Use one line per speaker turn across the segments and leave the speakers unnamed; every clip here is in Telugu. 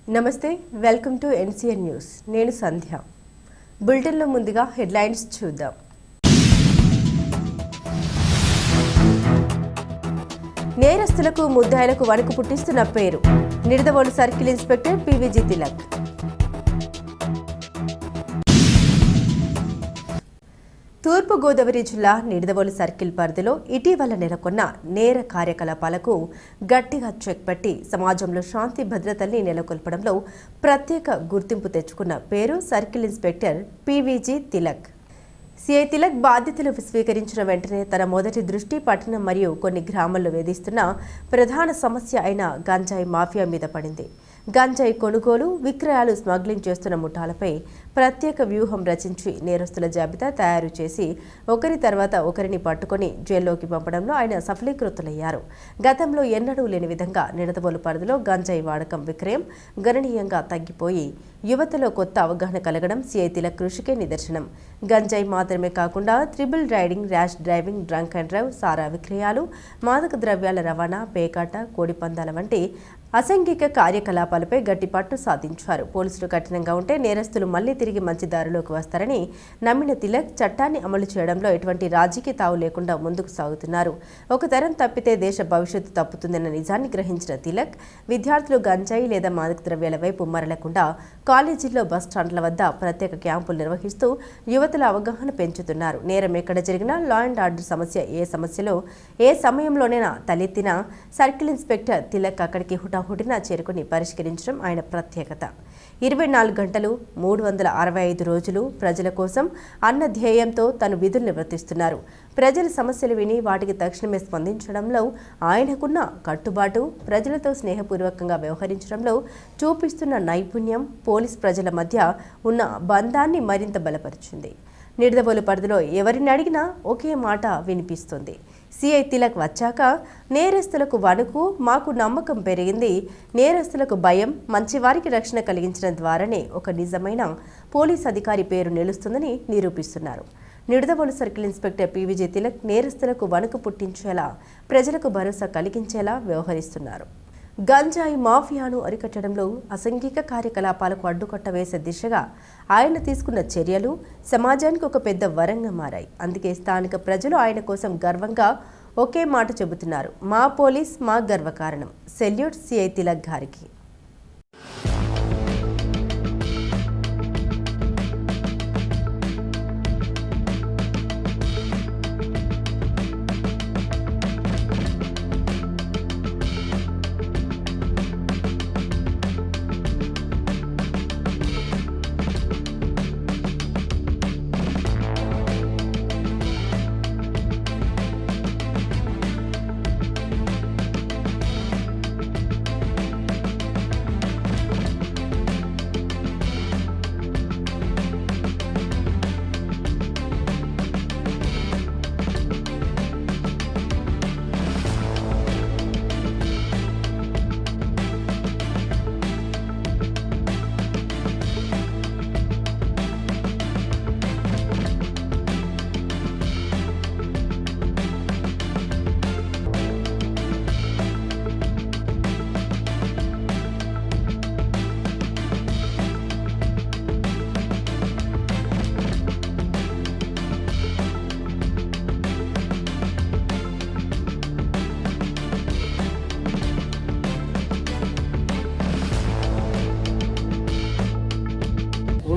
నమస్తే, వెల్కమ్ టు ఎన్సీఎన్ న్యూస్. నేను సంధ్య. బులెటిన్లో ముందుగా హెడ్లైన్స్ చూద్దాం. నేరస్తులకు ముద్దాయిలకు వణుకు పుట్టిస్తున్న పేరు Nidadavolu circle inspector PVG Tilak. తూర్పుగోదావరి జిల్లా నిడదవోలు సర్కిల్ పరిధిలో ఇటీవల నెలకొన్న నేర కార్యకలాపాలకు గట్టిగా చెక్ పెట్టి సమాజంలో శాంతి భద్రతల్ని నెలకొల్పడంలో ప్రత్యేక గుర్తింపు తెచ్చుకున్న పేరు circle inspector PVG Tilak. CI Tilak బాధ్యతలు స్వీకరించిన వెంటనే తన మొదటి దృష్టి పట్టణం మరియు కొన్ని గ్రామాల్లో వేధిస్తున్న ప్రధాన సమస్య అయిన గంజాయి మాఫియా మీద పడింది. గంజాయి కొనుగోలు, విక్రయాలు, స్మగ్లింగ్ చేస్తున్న ముఠాలపై ప్రత్యేక వ్యూహం రచించి నేరస్తుల జాబితా తయారు చేసి ఒకరి తర్వాత ఒకరిని పట్టుకొని జైల్లోకి పంపడంలో ఆయన సఫలీకృతులయ్యారు. గతంలో ఎన్నడూ లేని విధంగా నిడదవోలు పరిధిలో గంజాయి వాడకం, విక్రయం గణనీయంగా తగ్గిపోయి యువతలో కొత్త అవగాహన కలగడం సిఐ తిలక్ కృషికే నిదర్శనం. గంజాయి మాత్రమే కాకుండా triple riding, rash driving, drunk and drive, సారా విక్రయాలు, మాదక ద్రవ్యాల రవాణా, పేకాట, కోడిపందాల వంటి అసాంఘిక కార్యకలాపాలపై గట్టి పట్టు సాధించారు. పోలీసులు కఠినంగా ఉంటే నేరస్తులు మళ్లీ తిరిగి మంచి దారిలోకి వస్తారని నమ్మిన తిలక్ చట్టాన్ని అమలు చేయడంలో ఎటువంటి రాజకీయ తావు లేకుండా ముందుకు సాగుతున్నారు. ఒక తరం తప్పితే దేశ భవిష్యత్తు తప్పుతుందన్న నిజాన్ని గ్రహించిన తిలక్ విద్యార్థులు గంజాయి లేదా మాదక ద్రవ్యాల వైపు మరలకుండా కాలేజీల్లో, బస్ స్టాండ్ల వద్ద ప్రత్యేక క్యాంపులు నిర్వహిస్తూ యువతల అవగాహన పెంచుతున్నారు. నేరం ఎక్కడ జరిగినా, లా అండ్ ఆర్డర్ సమస్య ఏ సమయంలోనైనా తలెత్తినా సర్కిల్ ఇన్స్పెక్టర్ తిలక్ అక్కడికి హుటాహుటిన చేరుకుని పరిష్కరించడం ఆయన ప్రత్యేకత. 24 గంటలు 365 రోజులు ప్రజల కోసం అన్న ధ్యేయంతో తను విధులు నిర్వర్తిస్తున్నారు. ప్రజల సమస్యలు విని వాటికి తక్షణమే స్పందించడంలో ఆయనకున్న కట్టుబాటు, ప్రజలతో స్నేహపూర్వకంగా వ్యవహరించడంలో చూపిస్తున్న నైపుణ్యం పోలీస్ ప్రజల మధ్య ఉన్న బంధాన్ని మరింత బలపరిచింది. నిడదవోలు పరిధిలో ఎవరిని అడిగినా ఒకే మాట వినిపిస్తుంది. సిఐ తిలక్ వచ్చాక నేరస్తులకు వణుకు, మాకు నమ్మకం పెరిగింది. నేరస్తులకు భయం, మంచివారికి రక్షణ కలిగించడం ద్వారానే ఒక నిజమైన పోలీస్ అధికారి పేరు నిలుస్తుందని నిరూపిస్తున్నారు. Nidadavolu circle inspector PVG Tilak నేరస్తులకు వణుకు పుట్టించేలా, ప్రజలకు భరోసా కలిగించేలా వ్యవహరిస్తున్నారు. గంజాయి మాఫియాను అరికట్టడంలో అసాంఘిక కార్యకలాపాలకు అడ్డుకట్ట వేసే దిశగా ఆయన తీసుకున్న చర్యలు సమాజానికి ఒక పెద్ద వరంగా మారాయి. అందుకే స్థానిక ప్రజలు ఆయన కోసం గర్వంగా ఒకే మాట చెబుతున్నారు: మా పోలీస్ మా గర్వకారణం. సెల్యూట్ సిఐ తిలక్ గారికి.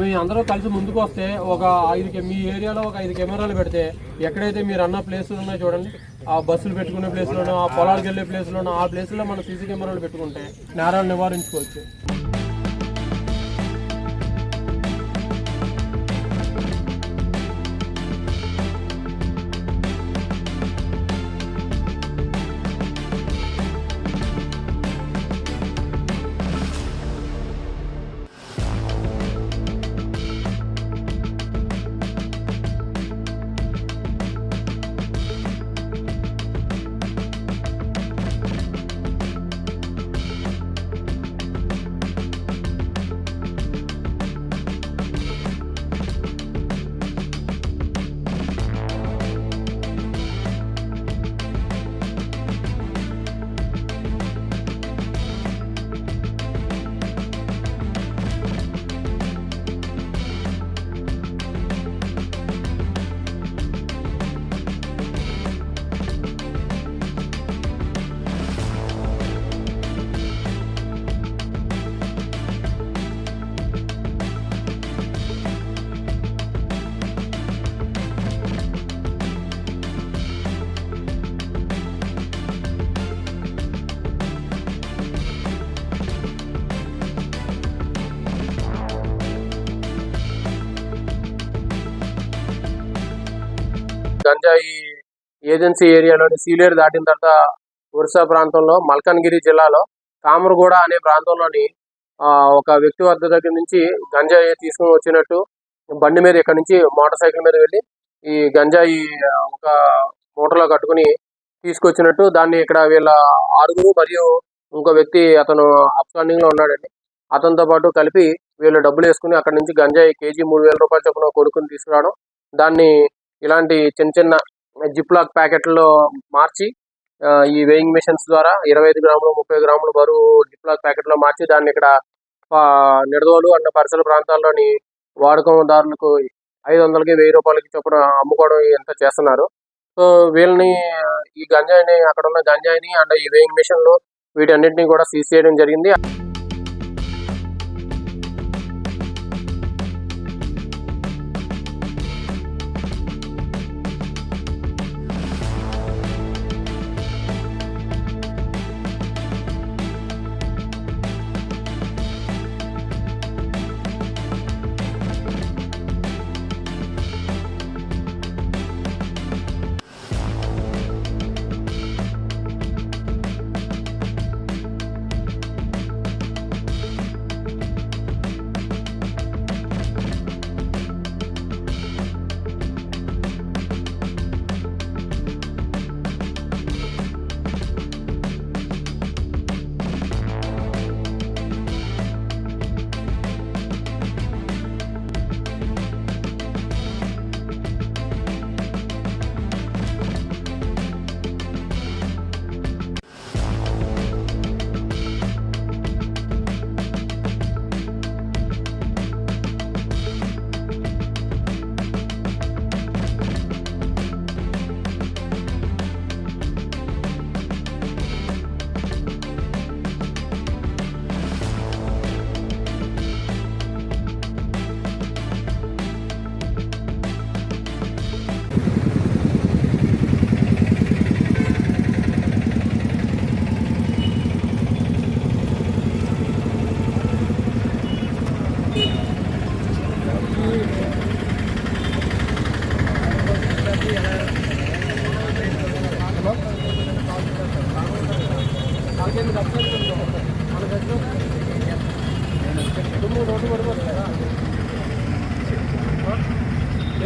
మీ అందరూ కలిసి ముందుకు వస్తే మీ ఏరియాలో ఒక 5 కెమెరాలు పెడితే ఎక్కడైతే మీరు అన్న ప్లేసులు ఉన్నాయో చూడండి, ఆ బస్సులు పెట్టుకునే ప్లేస్లోనో, ఆ పొలాలకు వెళ్ళే ప్లేస్లోనో, ఆ ప్లేసులో మన సీసీ కెమెరాలు పెట్టుకుంటే నేరాలు నివారించుకోవచ్చు. గంజాయి ఏజెన్సీ ఏరియాలోని సీలేరు దాటిన తర్వాత ఒరిస్సా ప్రాంతంలో మల్కన్గిరి జిల్లాలో కామరగూడ అనే ప్రాంతంలోని ఒక వ్యక్తి వద్ద దగ్గర నుంచి గంజాయి తీసుకుని వచ్చినట్టు బండి మీద ఇక్కడ నుంచి మోటార్ సైకిల్ మీద వెళ్ళి ఈ గంజాయి ఒక మూటలో కట్టుకుని తీసుకొచ్చినట్టు దాన్ని ఇక్కడ వీళ్ళ 6 మరియు ఇంకో వ్యక్తి అతను అబ్స్కాండింగ్ లో ఉన్నాడండి. అతనితో పాటు కలిపి వీళ్ళు డబ్బులు వేసుకుని అక్కడ నుంచి గంజాయి కేజీ 3,000 రూపాయల చొప్పున కొనుక్కుని తీసుకురావడం, దాన్ని ఇలాంటి చిన్న చిన్న జిప్లాక్ ప్యాకెట్లో మార్చి ఈ వెయింగ్ మిషన్స్ ద్వారా 25 గ్రాములు 30 గ్రాములు బరువు జిప్లాక్ ప్యాకెట్లో మార్చి దాన్ని ఇక్కడ నిడదవోలు అన్న పరిసర ప్రాంతాల్లోని వాడకందారులకు 500కి 1000 రూపాయలకి చొప్పున అమ్ముకోవడం ఎంత చేస్తున్నారు. సో వీళ్ళని ఈ గంజాయిని అక్కడ ఉన్న గంజాయిని అండ్ ఈ వెయింగ్ మిషన్లు వీటన్నిటిని కూడా సీజ్ చేయడం జరిగింది.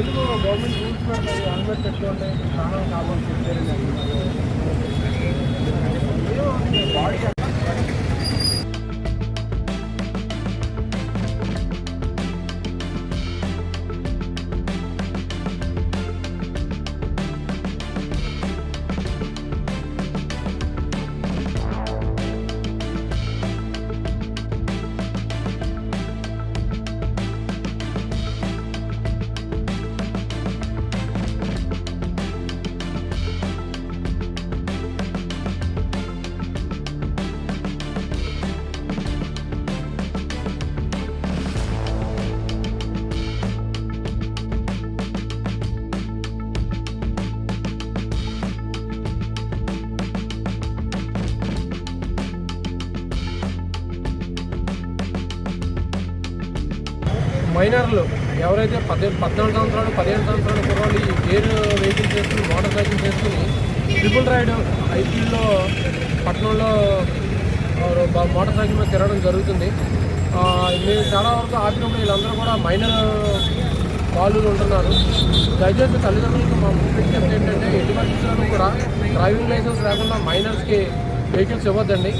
ఎందుకు గవర్నమెంట్ రూల్స్ పెడతాయి, హెల్మెట్ పెట్టుకోండి, ప్రాణం కావాలి. మైనర్లు ఎవరైతే 14 సంవత్సరాలు 15 సంవత్సరాల కుర్రాళ్ళు ఈ గేర్ వెహికల్ చేసుకుని మోటార్ సైకిల్ చేసుకుని ట్రిపుల్ రైడ్ ఐపీఎల్లో పట్టణంలో మోటార్ సైకిల్ మీద తిరగడం జరుగుతుంది. మేము చాలా వరకు ఆపినప్పుడు వీళ్ళందరూ కూడా మైనర్ బాలులు ఉంటున్నారు. దయచేసి తల్లిదండ్రులకు మా విజ్ఞప్తి ఏంటంటే ఎటువంటి కూడా డ్రైవింగ్ లైసెన్స్ లేకుండా మైనర్స్కి వెహికల్స్ ఇవ్వద్దండి.